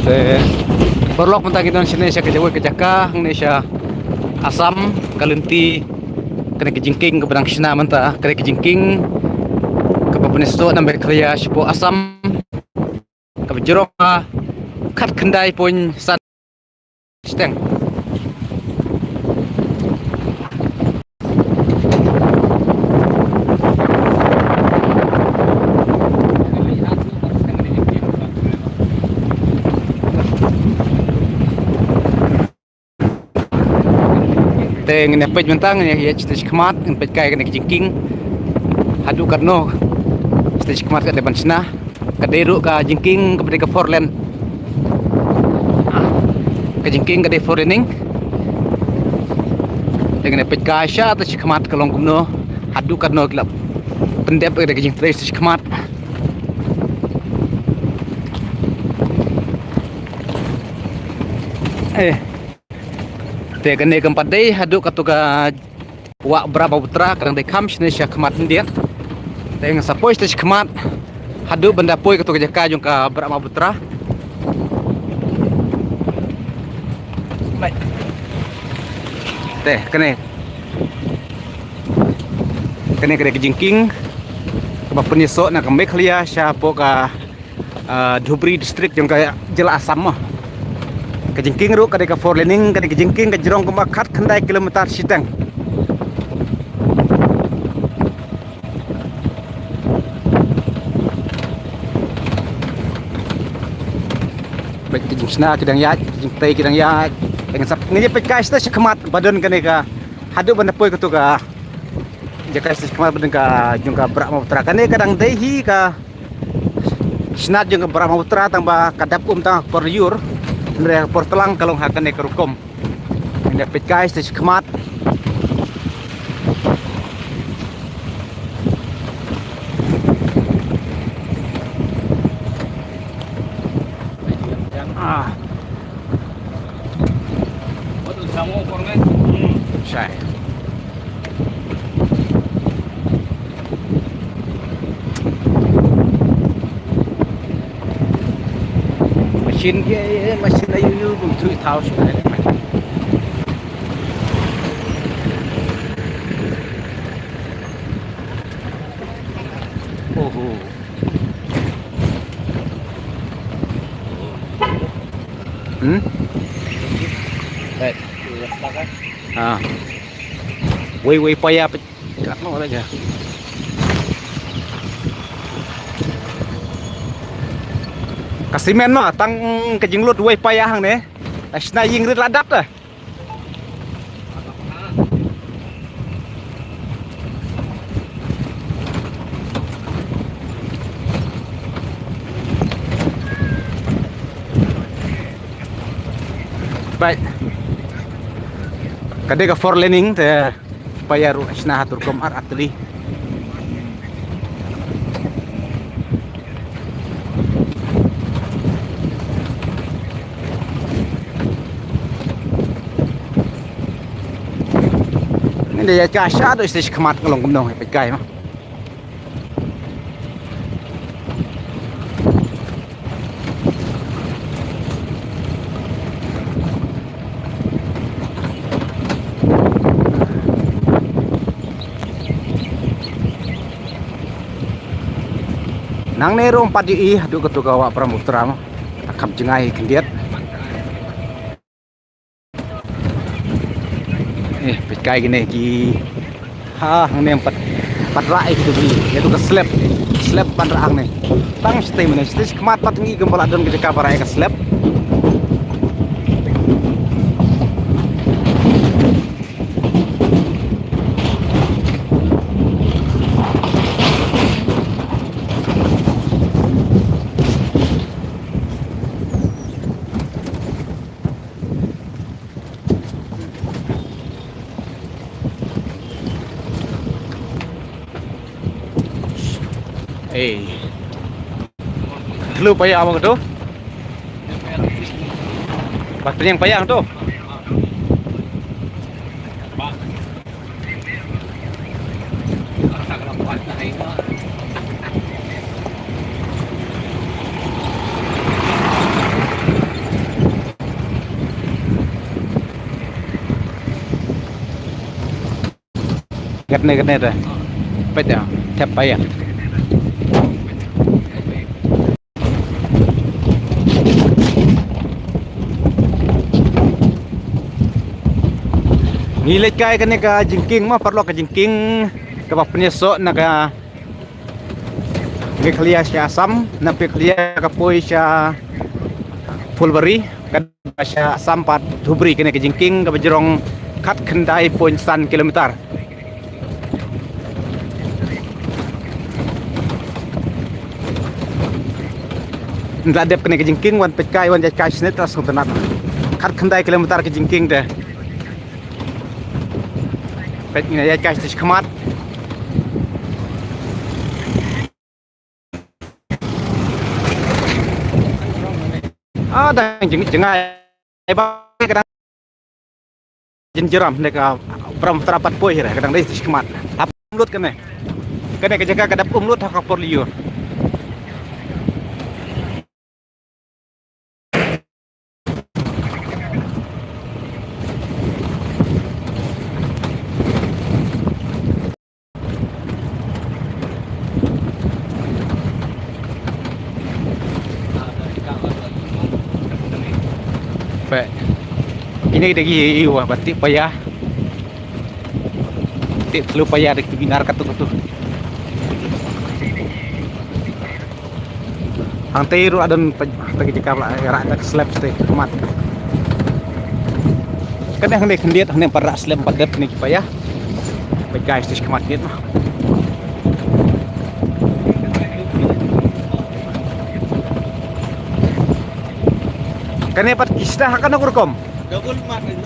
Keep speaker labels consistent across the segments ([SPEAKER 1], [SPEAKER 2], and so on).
[SPEAKER 1] Te Berlok mentang kita Indonesia ke Jawa ke Jaka Indonesia Asam Kalenti kena kejingking ke Benang Sina mentah kena kejingking ke Papenesto nambe kerja Sipo Asam ke Jerok kat kendai pun san steng teng ne pej mentang ne ya stage kemat pej kai kena kejingking hadu karno stage kemat ke depan Sina ke deru ke jingking ke Forland ke jingking ke forening dengan pej kasya atau kemat ke longkumno hadu karno kelap pendep ke jingking stage kemat te kene keempat dei haduk katuga wa berapa putra kadang dei kam sini syak kemat dia te ng sapoi stage kemat haduk benda poi katuga jaka jung ka berapa putra baik te kene kejingking ke penyesok nak Meklia syapo ka Dhubri district jung ka jela Asam mah kejingking ru kadeka forlening kadeka kejingking ke jerong kemba kat kendai kilometer siteng baik kejing sna kidang ya kejing tai kidang ya dengan sap ngeje pekais ta kemat badan kaneka hadu banda poi ketuka jaka kemat badan ka jungka Brahma Putra kane kadang dehi ka snat jungka Brahma Putra tambah kadap tang porliur Nre portelang kalong hakan ke rukom. Ini dapat guys di kemat. Betul sama formen. Saya. Mesin ayu belum tuh tahu sebenarnya. Oh. Baik. Wei payah pecat mau aja. Kasimen mah tang kejinglut wei payah hang ne. Asna ying rit ladap dah. Baik. Kade ka for learning te payah ru asna hatur kom ar atli. Dia kasya tu stage kemat ngelong kemdong pekai mah. Nang nero 4 di aduh ketuga wa Pramutra mah. Akam jengai kendiat. Pekai gini ki ini empat rai gitu beli itu ke slab pandraang nih tang stay mana stay kemat patungi gembala don ke kabarai ke slab lu payah abang tu baterai yang payah tu Gane dah. Pet ya. Tap payah. Nilai kai kan ka jingking mah perlu ka jingking ka penyesok na ka ngeklia siya asam na peklia ka poi siya fulbari kan siya asam pat dhubri kene ka jingking ka bajrong kat kendai poin san kilometer. Ndak dep kene ka jingking wan pekai wan jai snet tas kuntanat kat kendai kilometer ka jingking deh. Pet ini ya guys, tis kemat. Dah jengai kadang jenjeram mereka beram terapat poih kadang dah tis kemat. Apa umlut kene? Kene kejaga kadap umlut hak porliu. Ini lagi iwa batik payah. Batik terlalu payah dik binar katu-katu. Ang tayro adon pagi jika rak tak slab stay kemat. Kan yang kendiat hang para slab padat ni payah. Baik guys tis kemat ni mah. Kan dapat kisah akan aku rekom.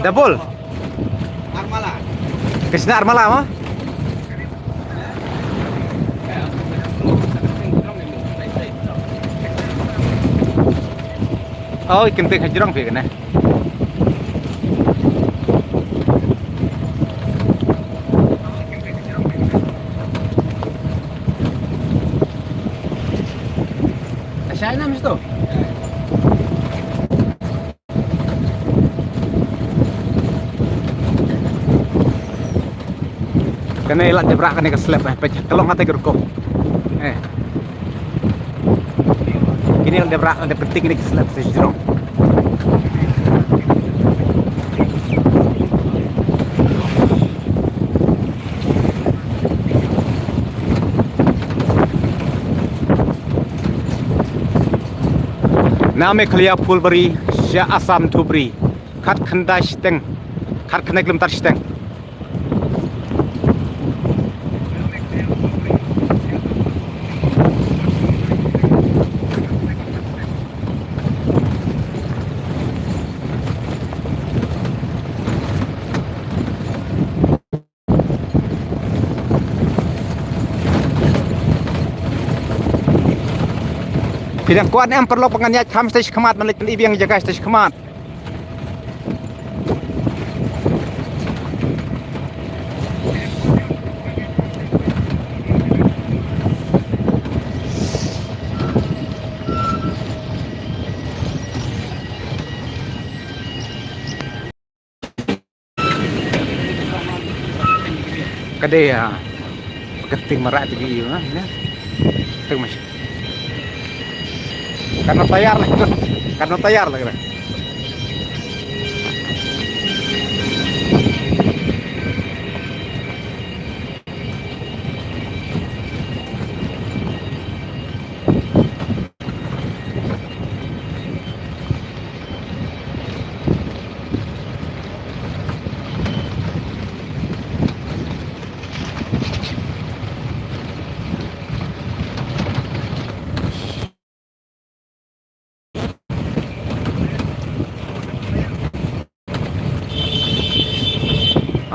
[SPEAKER 1] Double.
[SPEAKER 2] Armala.
[SPEAKER 1] Kisah Armala mah. Oh, ikan teh hajrong pe kana. Asyana misto. Kena elak jebrak kena ke slab kalau ngatai gerkop. Kini jebrak ada penting ini ke slab sejurong. Nama kelia Fulbari, Syah Asam Dhubri, kat kenda steng, kat kena kilometer steng. Pidang kuat yang perlu penganyat kam stage kemat melik yang jaga stage kemat. Kade ya, keting merak tinggi ya, teng mas. Karena tayar lah, kira.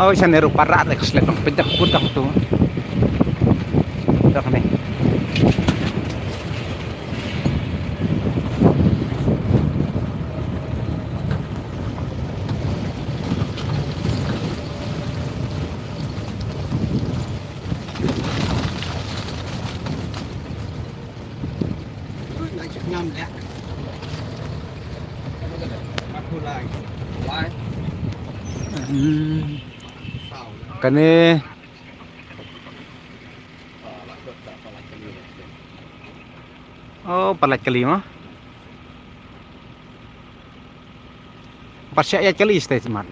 [SPEAKER 1] Oh, isa nero para at slap ang pintak putak to. Dak ni.
[SPEAKER 2] Ngam dak. Aku lagi. Why?
[SPEAKER 1] Kani Oh, palat kali mah. Pasya ya kali stay smart.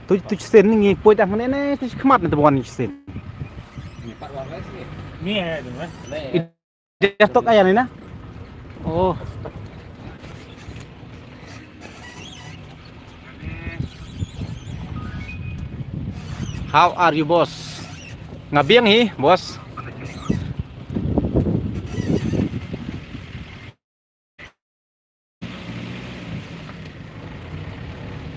[SPEAKER 1] Tu sen ni poi dah mana ni tu kemat nanti bukan ni sen.
[SPEAKER 3] Ni tu kan.
[SPEAKER 1] Dia tok ayam ni na. Oh. How are you, boss? Ngabiang hi, boss.